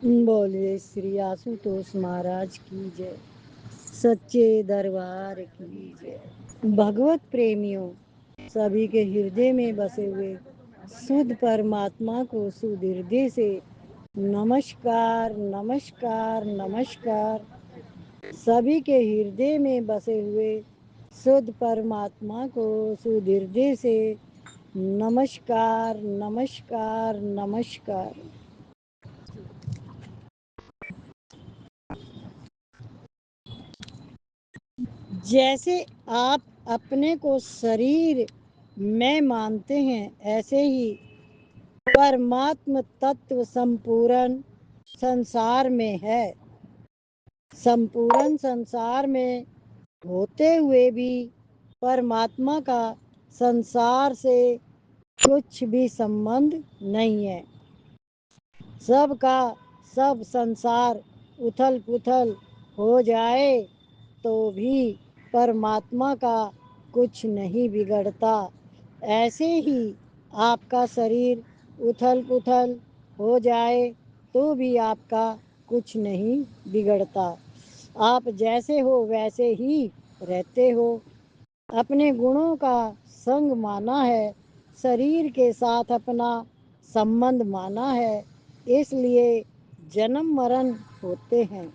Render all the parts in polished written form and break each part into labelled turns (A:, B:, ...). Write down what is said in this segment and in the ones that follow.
A: बोलिए श्री आशुतोष महाराज की जय, सच्चे दरबार की जय। भगवत प्रेमियों, सभी के हृदय में बसे हुए शुद्ध परमात्मा को शुद्ध हृदय से नमस्कार नमस्कार नमस्कार। सभी के हृदय में बसे हुए शुद्ध परमात्मा को शुद्ध हृदय से नमस्कार नमस्कार नमस्कार। जैसे आप अपने को शरीर में मानते हैं, ऐसे ही परमात्म तत्व संपूर्ण संसार में है। संपूर्ण संसार में होते हुए भी परमात्मा का संसार से कुछ भी संबंध नहीं है। सबका सब संसार उथल पुथल हो जाए तो भी परमात्मा का कुछ नहीं बिगड़ता। ऐसे ही आपका शरीर उथल पुथल हो जाए तो भी आपका कुछ नहीं बिगड़ता। आप जैसे हो वैसे ही रहते हो। अपने गुणों का संग माना है, शरीर के साथ अपना संबंध माना है, इसलिए जन्म मरण होते हैं।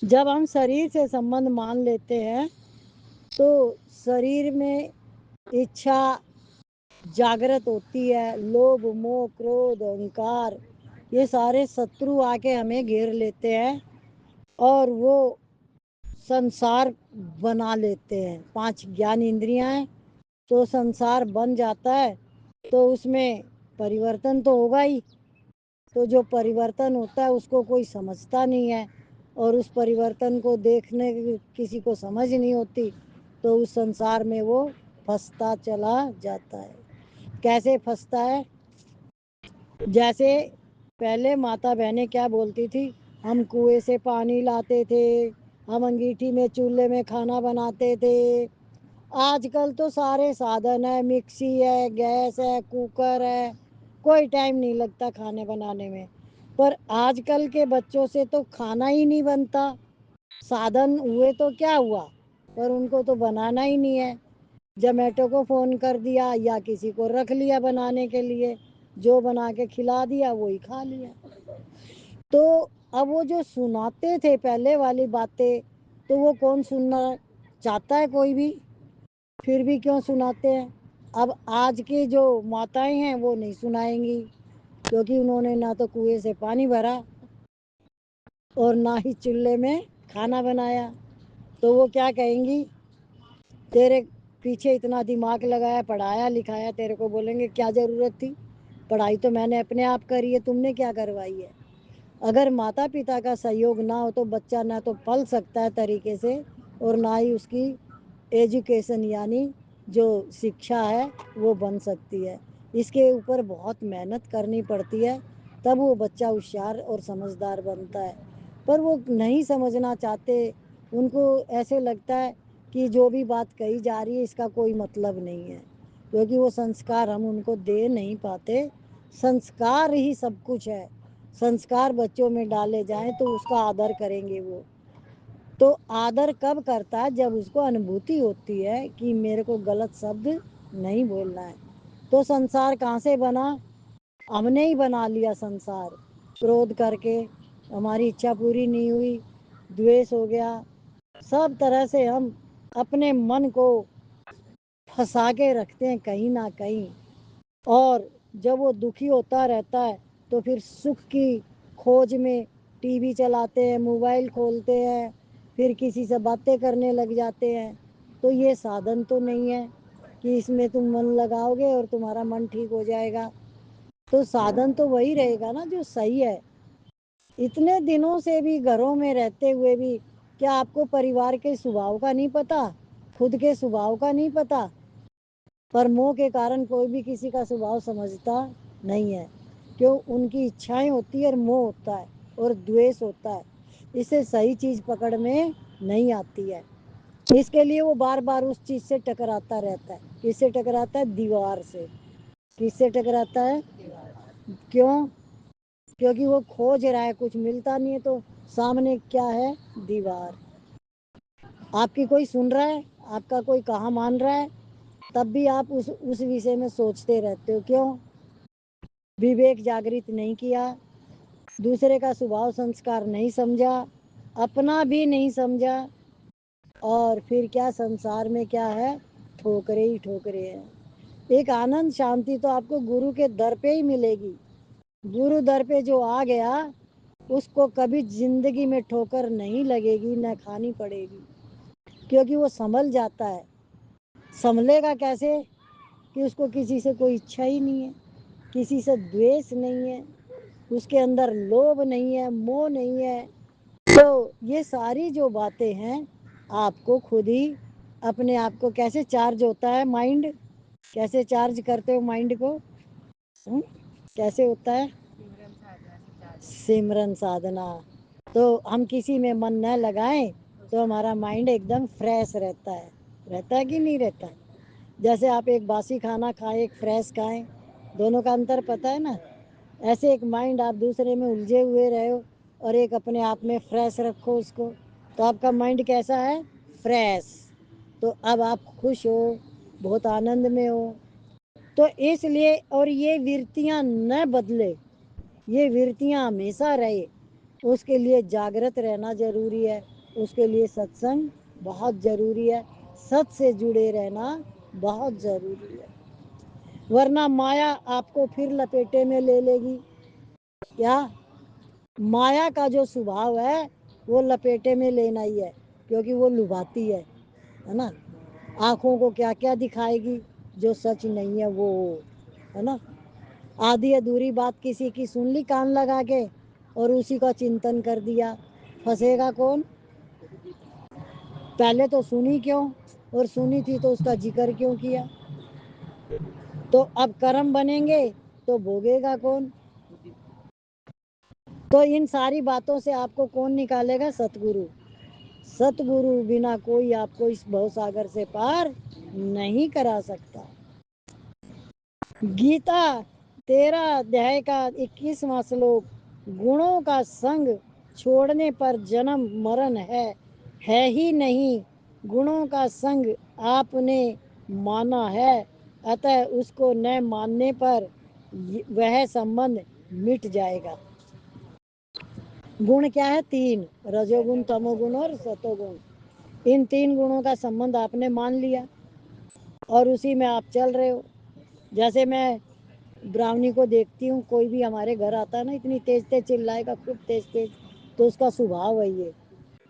A: जब हम शरीर से संबंध मान लेते हैं तो शरीर में इच्छा जागृत होती है। लोभ मोह क्रोध अहंकार ये सारे शत्रु आके हमें घेर लेते हैं और वो संसार बना लेते हैं। 5 ज्ञान इंद्रियां हैं तो संसार बन जाता है, तो उसमें परिवर्तन तो होगा ही। तो जो परिवर्तन होता है उसको कोई समझता नहीं है, और उस परिवर्तन को देखने किसी को समझ नहीं होती, तो उस संसार में वो फंसता चला जाता है। कैसे फंसता है? जैसे पहले माता बहनें क्या बोलती थी, हम कुएं से पानी लाते थे, हम अंगीठी में चूल्हे में खाना बनाते थे। आजकल तो सारे साधन है, मिक्सी है, गैस है, कुकर है, कोई टाइम नहीं लगता खाने बनाने में। पर आजकल के बच्चों से तो खाना ही नहीं बनता। साधन हुए तो क्या हुआ, पर उनको तो बनाना ही नहीं है। जोमेटो को फ़ोन कर दिया या किसी को रख लिया बनाने के लिए, जो बना के खिला दिया वही खा लिया। तो अब वो जो सुनाते थे पहले वाली बातें, तो वो कौन सुनना चाहता है? कोई भी। फिर भी क्यों सुनाते हैं? अब आज की जो माताएं हैं वो नहीं सुनाएंगी, क्योंकि उन्होंने ना तो कुएं से पानी भरा और ना ही चूल्हे में खाना बनाया। तो वो क्या कहेंगी, तेरे पीछे इतना दिमाग लगाया, पढ़ाया लिखाया, तेरे को बोलेंगे क्या ज़रूरत थी? पढ़ाई तो मैंने अपने आप करी है, तुमने क्या करवाई है? अगर माता पिता का सहयोग ना हो तो बच्चा ना तो पल सकता है तरीके से, और ना ही उसकी एजुकेशन यानी जो शिक्षा है वो बन सकती है। इसके ऊपर बहुत मेहनत करनी पड़ती है, तब वो बच्चा होशियार और समझदार बनता है। पर वो नहीं समझना चाहते। उनको ऐसे लगता है कि जो भी बात कही जा रही है इसका कोई मतलब नहीं है, क्योंकि वो संस्कार हम उनको दे नहीं पाते। संस्कार ही सब कुछ है। संस्कार बच्चों में डाले जाएं तो उसका आदर करेंगे वो। तो आदर कब करता है? जब उसको अनुभूति होती है कि मेरे को गलत शब्द नहीं बोलना है। तो संसार कहाँ से बना? हमने ही बना लिया संसार, क्रोध करके। हमारी इच्छा पूरी नहीं हुई, द्वेष हो गया। सब तरह से हम अपने मन को फंसा के रखते हैं कहीं ना कहीं। और जब वो दुखी होता रहता है तो फिर सुख की खोज में टीवी चलाते हैं, मोबाइल खोलते हैं, फिर किसी से बातें करने लग जाते हैं। तो ये साधन तो नहीं है कि इसमें तुम मन लगाओगे और तुम्हारा मन ठीक हो जाएगा। तो साधन तो वही रहेगा ना जो सही है। इतने दिनों से भी घरों में रहते हुए भी क्या आपको परिवार के स्वभाव का नहीं पता? खुद के स्वभाव का नहीं पता? पर मोह के कारण कोई भी किसी का स्वभाव समझता नहीं है। क्यों? उनकी इच्छाएं होती है और मोह होता है और द्वेष होता है। इससे सही चीज़ पकड़ में नहीं आती है। इसके लिए वो बार बार उस चीज़ से टकराता रहता है। किससे टकराता है? दीवार से। किससे टकराता है? क्यों? क्योंकि वो खोज रहा है, कुछ मिलता नहीं है, तो सामने क्या है? दीवार। आपकी कोई सुन रहा है, आपका कोई कहाँ मान रहा है, तब भी आप उस विषय में सोचते रहते हो। क्यों? विवेक जागृत नहीं किया, दूसरे का स्वभाव संस्कार नहीं समझा, अपना भी नहीं समझा, और फिर क्या संसार में क्या है? ठोकरे ही ठोकरे हैं। एक आनंद शांति तो आपको गुरु के दर पे ही मिलेगी। गुरु दर पे जो आ गया उसको कभी जिंदगी में ठोकर नहीं लगेगी, न खानी पड़ेगी, क्योंकि वो संभल जाता है। संभलेगा कैसे? कि उसको किसी से कोई इच्छा ही नहीं है, किसी से द्वेष नहीं है, उसके अंदर लोभ नहीं है, मोह नहीं है। तो ये सारी जो बातें हैं, आपको खुद ही अपने आप को कैसे चार्ज होता है माइंड? कैसे चार्ज करते हो माइंड को? कैसे होता है? सिमरन साधना। तो हम किसी में मन न लगाएं तो हमारा माइंड एकदम फ्रेश रहता है। रहता है कि नहीं रहता है? जैसे आप एक बासी खाना खाएं, एक फ्रेश खाएं, दोनों का अंतर पता है ना? ऐसे एक माइंड आप दूसरे में उलझे हुए रहे हो और एक अपने आप में फ्रेश रखो उसको, तो आपका माइंड कैसा है? फ्रेश। तो अब आप खुश हो, बहुत आनंद में हो। तो इसलिए, और ये वृत्तियां न बदले, ये वृत्तियां हमेशा रहे, उसके लिए जागृत रहना जरूरी है। उसके लिए सत्संग बहुत जरूरी है, सत से जुड़े रहना बहुत जरूरी है। वरना माया आपको फिर लपेटे में ले लेगी। क्या? माया का जो स्वभाव है वो लपेटे में लेना ही है, क्योंकि वो लुभाती है ना? आंखों को क्या क्या दिखाएगी जो सच नहीं है वो, है ना? आधी अधूरी बात किसी की सुन ली कान लगा के और उसी का चिंतन कर दिया, फंसेगा कौन? पहले तो सुनी क्यों, और सुनी थी तो उसका जिक्र क्यों किया? तो अब कर्म बनेंगे तो भोगेगा कौन? तो इन सारी बातों से आपको कौन निकालेगा? सतगुरु। सतगुरु बिना कोई आपको इस भवसागर से पार नहीं करा सकता। गीता 13 अध्याय का 21वां श्लोक, गुणों का संग छोड़ने पर जन्म मरण है ही नहीं। गुणों का संग आपने माना है, अतः उसको न मानने पर वह संबंध मिट जाएगा। गुण क्या है? 3, रजोगुण, तमोगुण और सतोगुण। इन 3 गुणों का संबंध आपने मान लिया और उसी में आप चल रहे हो। जैसे मैं ब्राह्मणी को देखती हूँ, कोई भी हमारे घर आता है ना, इतनी तेज तेज चिल्लाएगा, खूब तेज तेज, तो उसका स्वभाव है ये।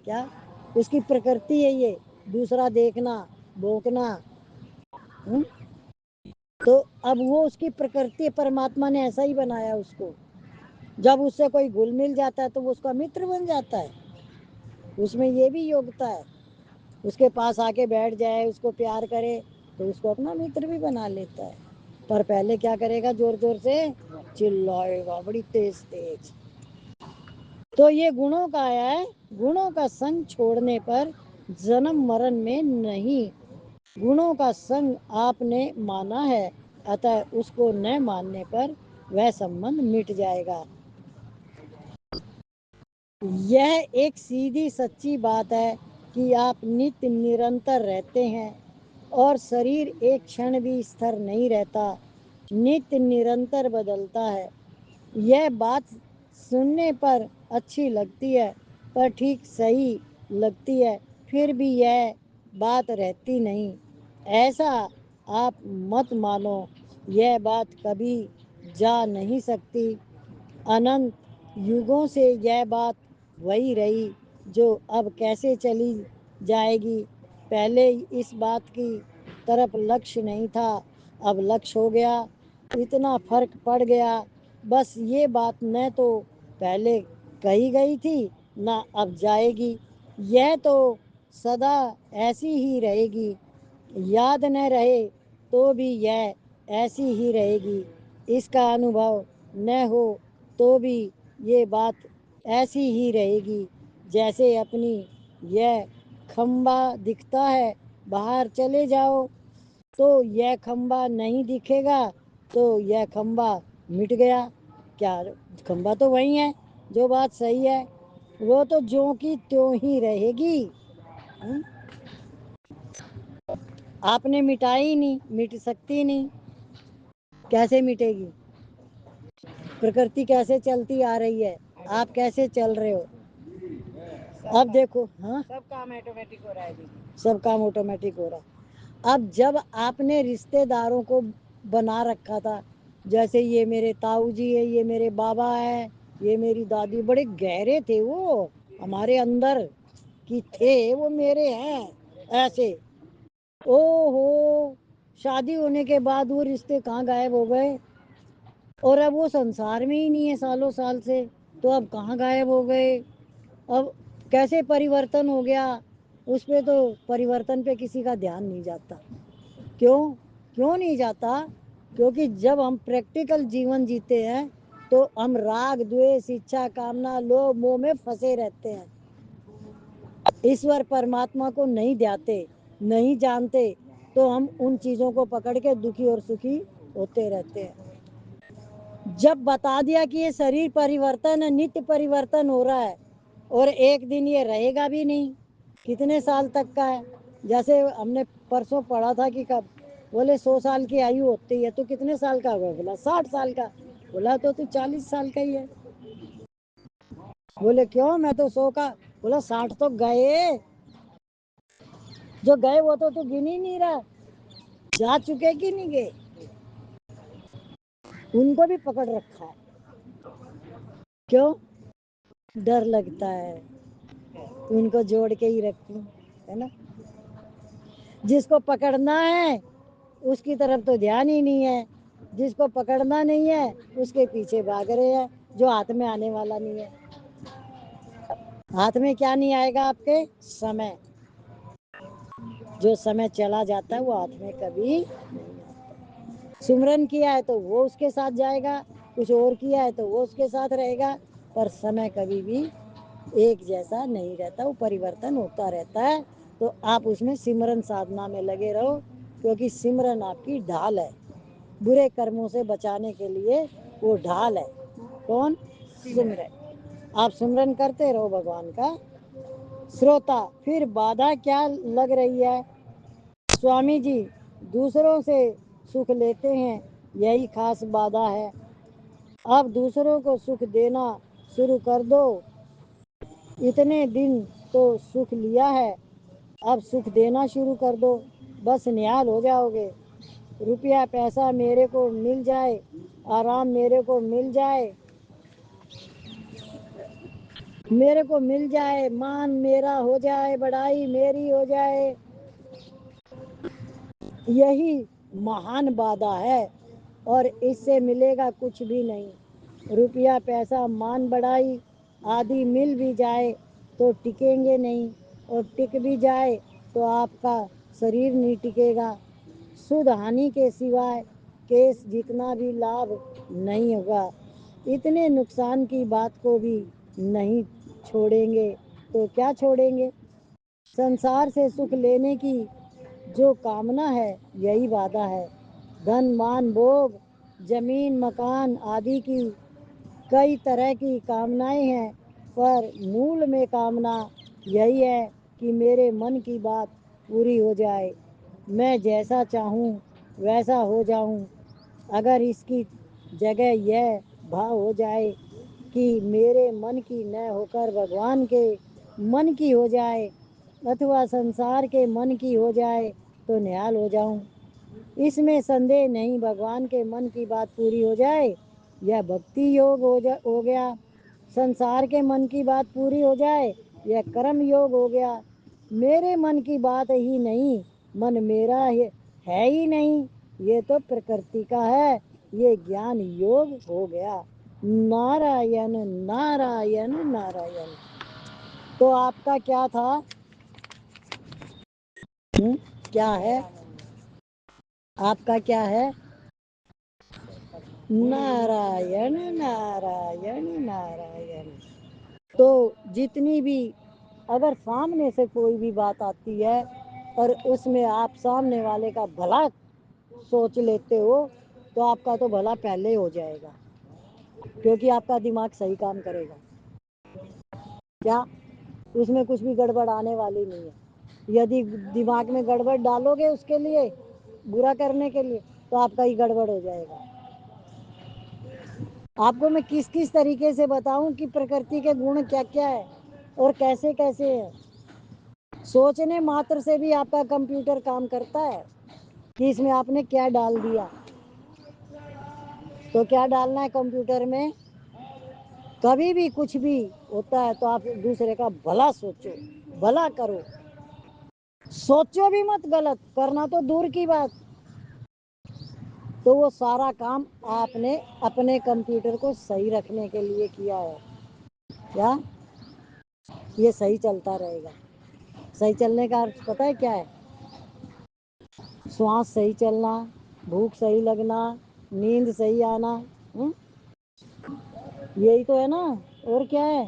A: क्या? उसकी प्रकृति है ये, दूसरा देखना, भोंकना। तो अब वो उसकी प्रकृति, परमात्मा ने ऐसा ही बनाया उसको। जब उससे कोई घुल मिल जाता है तो वो उसका मित्र बन जाता है। उसमें ये भी योग्यता है। उसके पास आके बैठ जाए, उसको प्यार करे तो उसको अपना मित्र भी बना लेता है। पर पहले क्या करेगा? जोर जोर से चिल्लाएगा, बड़ी तेज तेज। तो ये गुणों का आया है, गुणों का संग छोड़ने पर जन्म मरण में नहीं। गुणों का संग आपने माना है, अतः उसको न मानने पर वह संबंध मिट जाएगा। यह एक सीधी सच्ची बात है कि आप नित्य निरंतर रहते हैं और शरीर एक क्षण भी स्थिर नहीं रहता, नित्य निरंतर बदलता है। यह बात सुनने पर अच्छी लगती है, पर ठीक सही लगती है, फिर भी यह बात रहती नहीं, ऐसा आप मत मानो। यह बात कभी जा नहीं सकती। अनंत युगों से यह बात वही रही जो अब कैसे चली जाएगी। पहले इस बात की तरफ लक्ष्य नहीं था, अब लक्ष्य हो गया। इतना फर्क पड़ गया। बस ये बात न तो पहले कही गई थी, ना अब जाएगी। यह तो सदा ऐसी ही रहेगी। याद न रहे तो भी यह ऐसी ही रहेगी। इसका अनुभव न हो तो भी ये बात ऐसी ही रहेगी। जैसे अपनी यह खंबा दिखता है, बाहर चले जाओ तो यह खंबा नहीं दिखेगा, तो यह खंबा मिट गया। کیا کھمبا تو وہی ہے، جو بات صحیح ہے وہ تو جو کی تیوں ہی رہے گی. آپ نے مٹائی نہیں، مٹ سکتی نہیں. کیسے مٹے گی؟ پرکرتی کیسے چلتی آ رہی ہے، آپ کیسے چل رہے ہو. اب دیکھو، ہاں سب کام آٹومیٹک ہو رہا ہے. سب کام آٹومیٹک ہو رہا ہے. اب جب آپ نے رشتے داروں کو بنا رکھا تھا، جیسے یہ میرے تاؤ جی ہے، یہ میرے بابا ہے، یہ میری دادی، بڑے گہرے تھے وہ ہمارے اندر کی تھے، وہ میرے ہیں ایسے. او ہو، شادی ہونے کے بعد وہ رشتے کہاں غائب ہو گئے، اور اب وہ سنسار میں ہی نہیں ہے سالوں سال سے، تو اب کہاں غائب ہو گئے. اب کیسے پریورتن ہو گیا، اس پہ تو پریورتن پہ کسی کا دھیان نہیں جاتا. کیوں نہیں جاتا؟ کیونکہ جب ہم پریکٹیکل جیون جیتے ہیں تو ہم راگ دویش اچھا کامنا لوبھ موہ میں پھنسے رہتے ہیں. ایشور پرماتما کو نہیں دھیاتے، نہیں جانتے، تو ہم ان چیزوں کو پکڑ کے دکھی اور سکھی ہوتے رہتے ہیں. جب بتا دیا کہ یہ شریر پریورتن ہے، نتیہ پریورتن ہو رہا ہے، اور ایک دن یہ رہے گا بھی نہیں، کتنے سال تک کا ہے. جیسے ہم نے پرسوں پڑھا تھا کہ کب بولے 100 سال کی آیو ہوتی ہے تو کتنے سال کا ہوگا، بولا 60 سال کا. بولا تو 40 سال کا ہی ہے. بولے کیوں، میں تو 100 کا. بولا 60 تو گئے، جو گئے وہ تو گن ہی نہیں رہا. جا چکے کہ نہیں گئے، ان کو بھی پکڑ رکھا ہے. کیوں؟ ڈر لگتا ہے، ان کو جوڑ کے ہی رکھوں ہے نا. جس کو پکڑنا ہے اس کی طرف تو دھیان ہی نہیں ہے، جس کو پکڑنا نہیں ہے اس کے پیچھے بھاگ رہے ہیں، جو ہاتھ میں آنے والا نہیں ہے. ہاتھ میں کیا نہیں آئے گا آپ کے؟ سمے. جو سمے چلا جاتا ہے وہ ہاتھ میں کبھی نہیں آتا. سمرن کیا ہے تو وہ اس کے ساتھ جائے گا، کچھ اور کیا ہے تو وہ اس کے ساتھ رہے گا، پر سمے کبھی بھی ایک جیسا نہیں رہتا، وہ پریورتن ہوتا رہتا ہے. تو آپ اس میں سمرن سادھنا میں لگے رہو، کیونکہ سمرن آپ کی ڈھال ہے برے کرموں سے بچانے کے لیے. وہ ڈھال ہے کون؟ سمرن. آپ سمرن کرتے رہو بھگوان کا. سروتا، پھر بادھا کیا لگ رہی ہے؟ سوامی جی دوسروں سے سکھ لیتے ہیں، یہی خاص بادھا ہے. اب دوسروں کو سکھ دینا شروع کر دو. اتنے دن تو سکھ لیا ہے، اب سکھ دینا شروع کر دو، بس نہال ہو جاؤ گے. روپیہ پیسہ میرے کو مل جائے، آرام میرے کو مل جائے، میرے کو مل جائے، مان میرا ہو جائے، بڑائی میری ہو جائے، یہی مہان بادھا ہے، اور اس سے ملے گا کچھ بھی نہیں. روپیہ پیسہ مان بڑائی آدھی مل بھی جائے تو ٹکیں گے نہیں، اور ٹک بھی جائے تو آپ کا شریر نہیں ٹکے گا. سودھ ہانی کے سوائے کیس جتنا بھی لابھ نہیں ہوگا. اتنے نقصان کی بات کو بھی نہیں چھوڑیں گے تو کیا چھوڑیں گے؟ سنسار سے سکھ لینے کی جو کامنا ہے یہی وعدہ ہے. دھن مان بھوگ زمین مکان آدی کی کئی طرح کی کامنائیں ہیں، پر مول میں کامنا یہی ہے کہ میرے من کی بات پوری ہو جائے، میں جیسا چاہوں ویسا ہو جاؤں. اگر اس کی جگہ یہ بھاؤ ہو جائے کہ میرے من کی نہ ہو کر بھگوان کے من کی ہو جائے، اتوا سنسار کے من کی ہو جائے، تو نہال ہو جاؤں. اس میں سندے نہیں، بھگوان کے من کی بات پوری ہو جائے یا بھکتی یوگ ہو گیا، سنسار کے من کی بات پوری ہو جائے یا کرم یوگ ہو گیا. میرے من کی بات ہی نہیں، من میرا ہے ہی نہیں، یہ تو پرکرتی کا ہے، یہ گیان یوگ ہو گیا. نارائن نارائن نارائن. تو آپ کا کیا تھا؟ کیا ہے آپ کا؟ کیا ہے؟ نارائن نارائن نارائن. تو جتنی بھی اگر سامنے سے کوئی بھی بات آتی ہے اور اس میں آپ سامنے والے کا بھلا سوچ لیتے ہو تو آپ کا تو بھلا پہلے ہو جائے گا. کیونکہ آپ کا دماغ صحیح کام کرے گا. کیا اس میں کچھ بھی گڑبڑ آنے والی نہیں ہے. یدی دماغ میں گڑبڑ ڈالو گے اس کے لیے برا کرنے کے لیے تو آپ کا ہی گڑبڑ ہو جائے گا. آپ کو میں کس کس طریقے سے بتاؤں کہ پرکرتی کے گن کیا کیا ہے اور کیسے کیسے ہے. سوچنے ماتر سے بھی آپ کا کمپیوٹر کام کرتا ہے کہ اس میں آپ نے کیا ڈال دیا. تو کیا ڈالنا ہے کمپیوٹر میں؟ کبھی بھی کچھ بھی ہوتا ہے تو آپ دوسرے کا بھلا سوچو، بھلا کرو. سوچو بھی مت غلط، کرنا تو دور کی بات. تو وہ سارا کام آپ نے اپنے کمپیوٹر کو صحیح رکھنے کے لیے کیا ہے. کیا یہ صحیح چلتا رہے گا. صحیح چلنے کا ارتھ پتہ ہے کیا ہے؟ سانس صحیح چلنا، بھوک صحیح لگنا، نیند صحیح آنا. یہی تو ہے نا. اور کیا ہے؟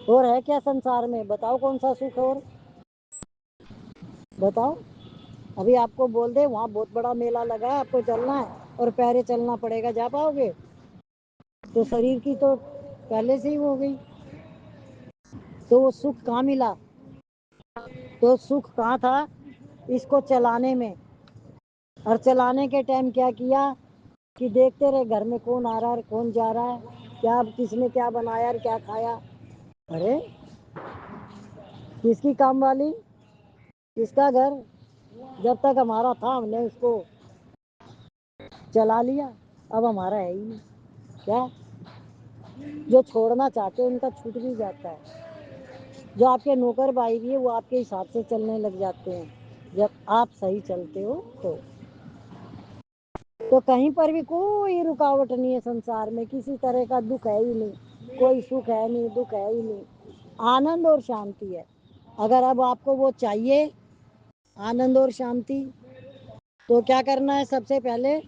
A: اور ہے کیا سنسار میں؟ بتاؤ کون سا سکھ اور بتاؤ. ابھی آپ کو بول دے وہاں بہت بڑا میلہ لگا ہے آپ کو چلنا ہے اور پیرے چلنا پڑے گا، جا پاؤ گے؟ تو شریر کی تو پہلے سے ہی ہو گئی. تو وہ سکھ کہاں ملا؟ تو سکھ کہاں تھا؟ اس کو چلانے میں. اور چلانے کے ٹائم کیا کیا کہ دیکھتے رہے گھر میں کون آ رہا ہے کون جا رہا ہے، کیا کس نے کیا بنایا اور کیا کھایا. ارے کس کی کام والی؟ کس کا گھر؟ جب تک ہمارا تھا ہم نے اس کو چلا لیا، اب ہمارا ہے ہی نہیں. کیا جو چھوڑنا چاہتے ان کا چھوٹ بھی جاتا ہے. جو آپ کے نوکر بھائی بھی ہے وہ آپ کے حساب سے چلنے لگ جاتے ہیں جب آپ صحیح چلتے ہو تو. تو کہیں پر بھی کوئی رکاوٹ نہیں ہے سنسار میں، کسی طرح کا دکھ ہے ہی نہیں، کوئی سکھ ہے نہیں، دکھ ہے ہی نہیں. آنند اور شانتی ہے. اگر اب آپ کو وہ چاہیے آنند اور شانتی تو کیا کرنا ہے؟ سب سے پہلے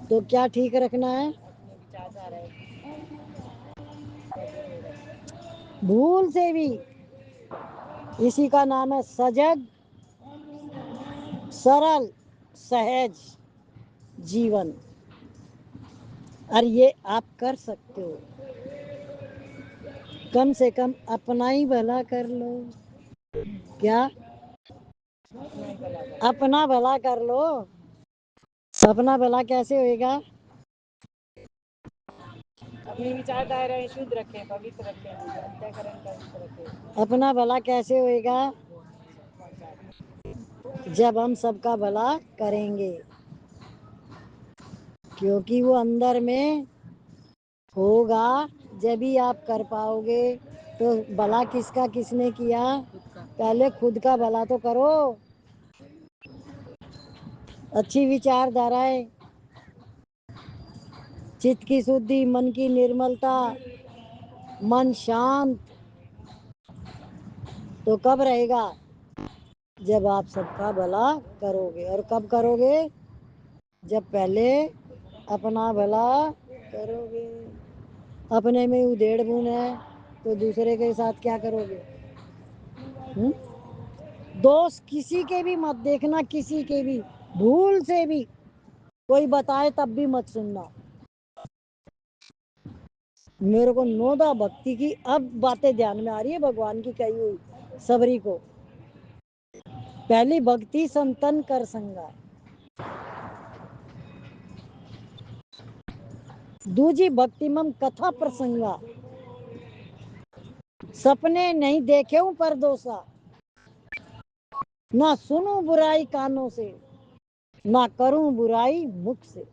A: تو کیا ٹھیک رکھنا ہے؟ بھول سے بھی. اسی کا نام ہے سجگ سرل سہج جیون. اور یہ آپ کر سکتے ہو. کم سے کم اپنا ہی بھلا کر لو. کیا اپنا بھلا کر لو. اپنا بھلا کیسے ہوئے گا؟ اپنی وچار دھارائیں شدھ رکھیں، پوتر رکھیں، انتःکرن پوتر رکھیں. اپنا بھلا کیسے ہوئے گا؟ جب ہم سب کا بھلا کریں گے. کیونکہ وہ اندر میں ہوگا جبھی آپ کر پاؤ گے. تو بھلا کس کا کس نے کیا؟ پہلے خود کا بھلا تو کرو. اچھی وچار دھارائیں، چت کی شدھی، من کی نرملتا، من شانت تو کب رہے گا؟ جب آپ سب کا بھلا کرو گے. اور کب کرو گے؟ جب پہلے اپنا بھلا کرو گے. اپنے میں ادھیڑ بن ہے تو دوسرے کے ساتھ کیا کرو گے؟ دوست کسی کے بھی مت دیکھنا، کسی کے بھی بھول سے بھی کوئی بتائے تب بھی مت سننا. میرے کو نودا بھکتی کی اب باتیں دھیان میں آ رہی ہے بھگوان کی کہی ہوئی سبری کو. پہلی بھکتی سنتن کر سنگا، دوجی بھکتی مم کتھا پرسنگا. سپنے نہیں دیکھے ہوں پر دوسا، نہ سنوں برائی کانوں سے، نہ کروں برائی مکھ سے.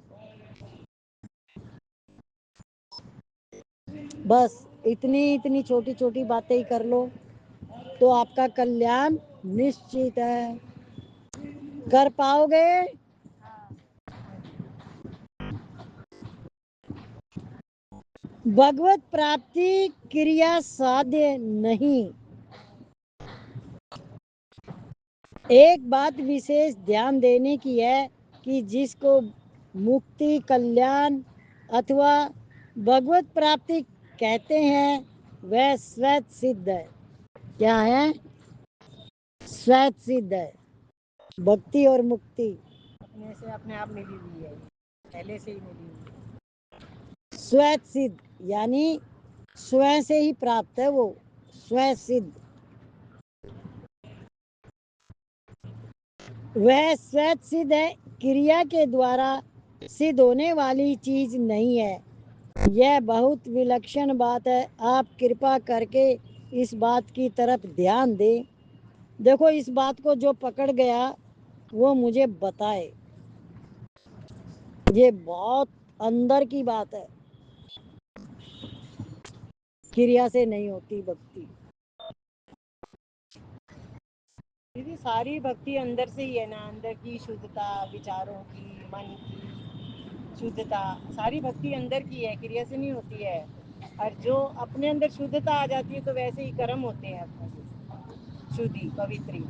A: بس اتنی چھوٹی چھوٹی باتیں ہی کر لو تو آپ کا کلیان نشچت ہے. کر پاؤ گے؟ بھگوت پراپتی کریا سادھیہ نہیں. ایک بات وشیش دھیان دینے کی ہے کہ جس کو مکتی، کلیان اتوا بھگوت پراپتی کہتے ہیں وہ سوت سدھ ہے. کیا ہے؟ سوت سدھ ہے. بھکتی اور مکتی اپنے سے اپنے آپ ملی ہوئی ہے.
B: पहले से ही मिली हुई है।
A: स्वयं सिद्ध यानी स्वयं से ही प्राप्त है वो, स्वयं सिद्ध। वह स्वयं सिद्ध है, क्रिया के द्वारा सिद्ध होने वाली चीज नहीं है। यह बहुत विलक्षण बात है, आप कृपा करके इस बात की तरफ ध्यान दें। देखो, इस बात को जो पकड़ गया वो मुझे बताए। ये बहुत अंदर की बात है, क्रिया से नहीं होती भक्ति।
B: दीदी सारी भक्ति अंदर से ही है ना, अंदर की शुद्धता, विचारों की, मन की शुद्धता, सारी भक्ति अंदर की है, क्रिया से नहीं होती है। और जो अपने अंदर शुद्धता आ जाती है तो वैसे ही कर्म होते हैं अपने से, शुद्धि पवित्री,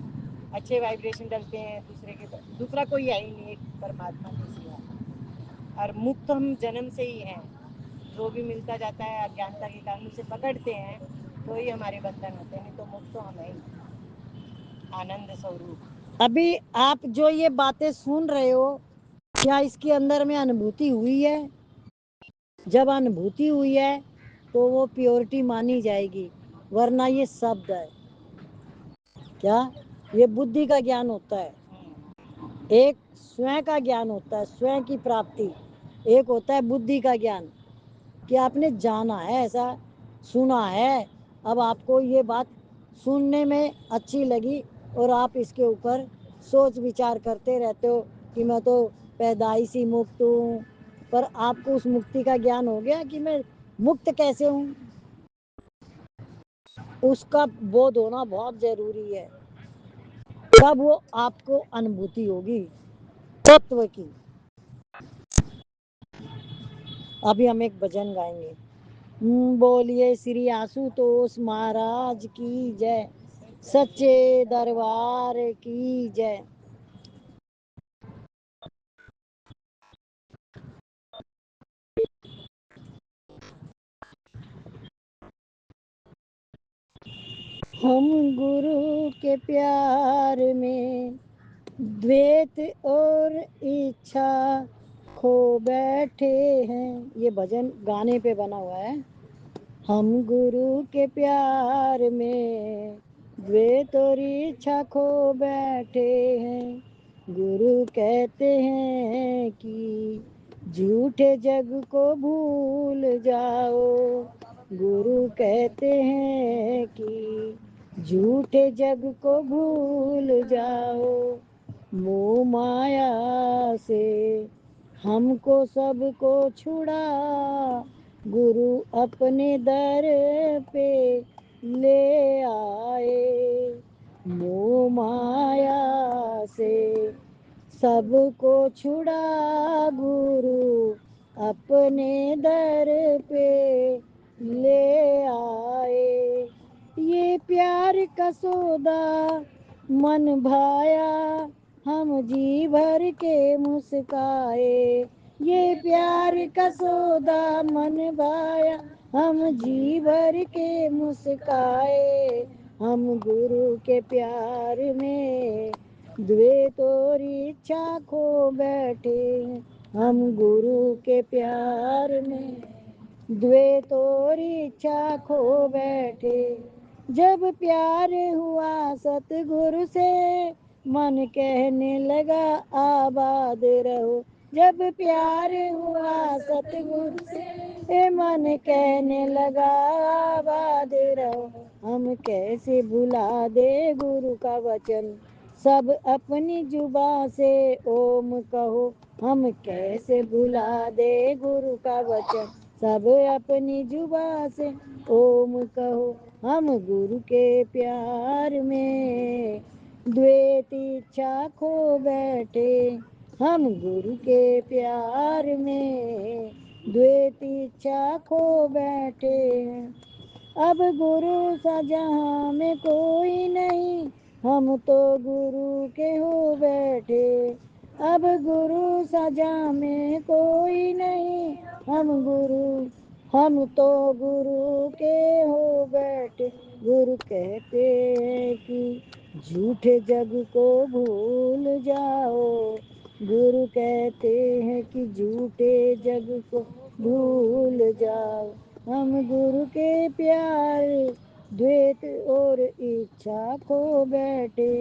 B: अच्छे वाइब्रेशन डलते हैं दूसरे के, दूसरा कोई है ही नहीं, एक परमात्मा के सिवा। और मुक्त हम जन्म से ही हैं, जो भी मिलता जाता है अज्ञानता के कारण उसे पकड़ते हैं तो ही हमारे बंधन होते हैं, नहीं तो मुक्त तो हम ही आनंद स्वरूप।
A: अभी आप जो ये बातें सुन रहे हो, क्या इसके अंदर में अनुभूति हुई है? जब अनुभूति हुई है तो वो प्योरिटी मानी जाएगी, वरना ये शब्द है। क्या ये बुद्धि का ज्ञान होता है? एक स्वयं का ज्ञान होता है, स्वयं की प्राप्ति। एक होता है बुद्धि का ज्ञान, कि आपने जाना है, ऐसा सुना है, अब आपको ये बात सुनने में अच्छी लगी और आप इसके ऊपर सोच विचार करते रहते हो कि मैं तो पैदाइशी मुक्त हूँ। पर आपको उस मुक्ति का ज्ञान हो गया कि मैं मुक्त कैसे हूँ, उसका बोध होना बहुत जरूरी है। तब वो आपको अनुभूति होगी तत्व की। अभी हम एक भजन गाएंगे। बोलिए श्री आशुतोष महाराज की जय, सच्चे दरबार की जय। हम गुरु के प्यार में द्वैत और इच्छा खो बैठे हैं। ये भजन गाने पे बना हुआ है। हम गुरु के प्यार में द्वैत और इच्छा खो बैठे हैं। गुरु कहते हैं कि झूठे जग को भूल जाओ। गुरु कहते हैं कि झूठे जग को भूल जाओ। मोह माया से हमको सबको छुड़ा, गुरु अपने दर पे ले आए। मोह माया से सबको छुड़ा, गुरु अपने दर पे ले आए। ये प्यार का सौदा मन भाया, हम जी भर के मुस्काए। ये प्यार का सौदा मन भाया, हम जी भर के मुस्काए। हम गुरु के प्यार में द्वैत और इच्छा खो बैठे। हम गुरु के प्यार में द्वैत और इच्छा खो बैठे। जब प्यार हुआ सतगुरु से, मन कहने लगा आबाद रहो। जब प्यार हुआ सतगुरु से, मन कहने लगा आबाद रहो। हम कैसे भुला दे गुरु का वचन, सब अपनी जुबा से ओम कहो। हम कैसे भुला दे गुरु का वचन, सब अपनी जुबा से ओम कहो। हम गुरु के प्यार में द्वैत इच्छा खो बैठे। हम गुरु के प्यार में द्वैत इच्छा खो बैठे। अब गुरु सा जहाँ में कोई नहीं, हम तो गुरु के हो बैठे। अब गुरु सजा में कोई नहीं, हम तो गुरु के हो बैठे। गुरु कहते हैं कि झूठे जग को भूल जाओ। गुरु कहते हैं कि झूठे जग को भूल जाओ। हम गुरु के प्यार द्वैत और इच्छा खो बैठे।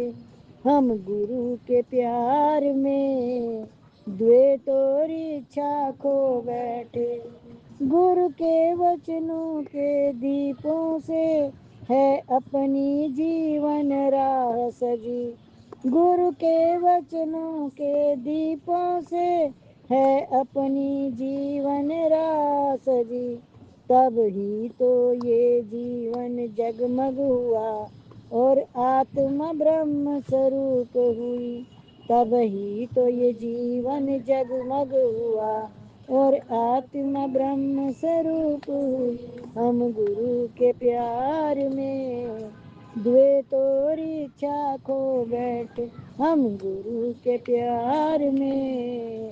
A: हम गुरु के प्यार में द्वैत और इच्छा खो बैठे। गुरु के वचनों के दीपों से है अपनी जीवन राह सजी। गुरु के वचनों के दीपों से है अपनी जीवन राह सजी। तब ही तो ये जीवन जगमग हुआ और आत्मा ब्रह्म स्वरूप हुई। तब ही तो ये जीवन जगमग हुआ और आत्मा ब्रह्म स्वरूप हुई। हम गुरु के प्यार में द्वैत और इच्छा खो बैठे। हम गुरु के प्यार में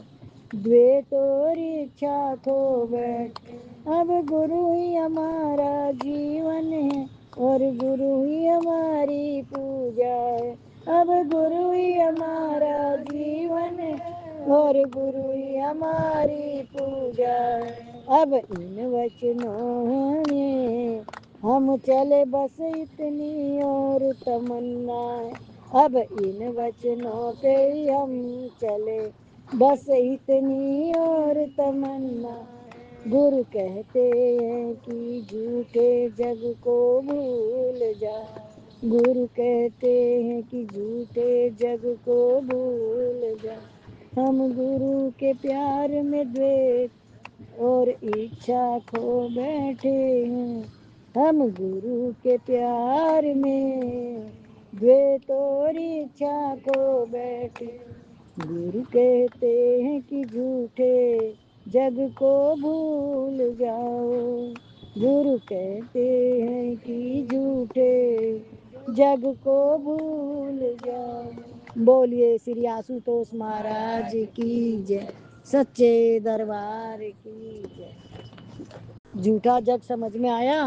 A: द्वैत और इच्छा खो बैठे। अब गुरु ही हमारा जीवन है और गुरु ही हमारी पूजा है। अब गुरु ही हमारा जीवन है और गुरु ही हमारी पूजा है। अब इन वचनों में हम चले बस इतनी और तमन्ना है। अब इन वचनों पे ही हम चले बस इतनी और तमन्ना। गुरु कहते हैं कि झूठे जग को भूल जा। गुरु कहते हैं कि झूठे जग को भूल जा। हम गुरु के प्यार में द्वैत और इच्छा खो बैठे हैं। हम गुरु के प्यार में द्वैत और इच्छा खो बैठे। गुरु कहते हैं कि झूठे जग को भूल जाओ। गुरु कहते हैं कि झूठे जग को भूल जाओ। बोलिए श्री आशुतोष महाराज की जय, सच्चे दरबार की जय। झूठा जग समझ में आया?